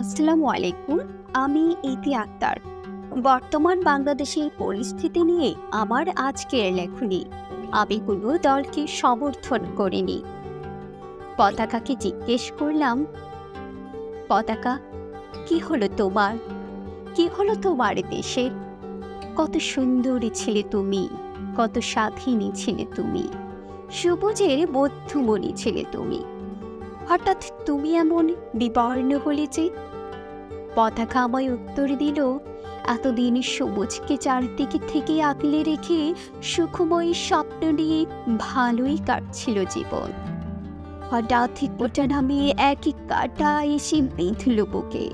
আসসালামু আলাইকুম। আমি ইতি আক্তার। বর্তমান বাংলাদেশের পরিস্থিতি নিয়ে আমার আজকের লেখনী। আমি কোনো দলকে সমর্থন করিনি। পতাকাকে জিজ্ঞেস করলাম, পতাকা, কি হলো তোমার? কি হলো তোমার দেশে? কত সুন্দরী ছিলে তুমি, কত স্বাধীনী ছিলে তুমি, সবুজের বধ্যমণি ছিলে তুমি। হঠাৎ তুমি এমন বিবর্ণ হলে যে? পতাকা আমায় উত্তর দিল, এতদিন সবুজকে চারদিকে থেকে আগলে রেখে সুখময় স্বপ্ন নিয়ে ভালোই কাটছিল জীবন। হঠাৎ ওটা নামিয়ে একই কাটা এসে বিঁধল বুকে।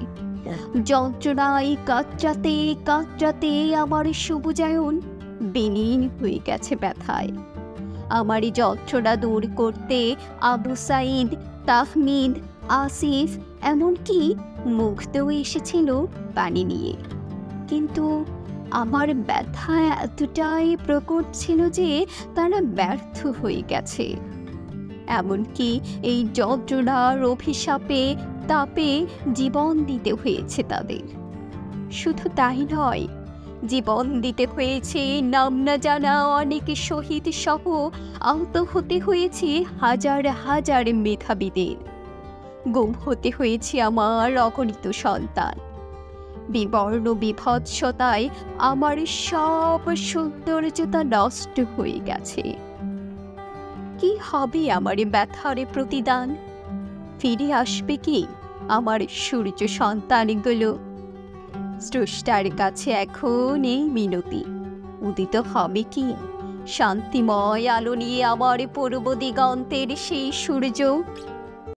যন্ত্রণায় কাতরাতে কাতরাতে আমার সবুজায়ন বিলীন হয়ে গেছে ব্যথায়। আমার এই যন্ত্রণা দূর করতে আবু সাইদ, তাহমিদ, আসিফ, এমনকি মুগ্ধও এসেছিল পানি নিয়ে। কিন্তু আমার ব্যথা এতটাই প্রকট ছিল যে তারা ব্যর্থ হয়ে গেছে। এমনকি এই যন্ত্রণার অভিশাপে তাপে জীবন দিতে হয়েছে তাদের। শুধু তাই নয়, জীবন দিতে হয়েছে নাম না জানা অনেক শহীদ সহ আহত হতে হয়েছে হাজার হাজার মেধাবীদের। গুম হতে হয়েছে আমার অগণিত সন্তান। বিবর্ণ বিভৎসতায় আমার সব সৌন্দর্যতা নষ্ট হয়ে গেছে। কি হবে আমার ব্যথার প্রতিদান? ফিরে আসবে কি আমার সূর্য সন্তানগুলো? স্রষ্টার কাছে এখন এই মিনতি, উদিত হবে কি শান্তিময় আলো নিয়ে আমার পূর্ব দিগন্তের সেই সূর্য?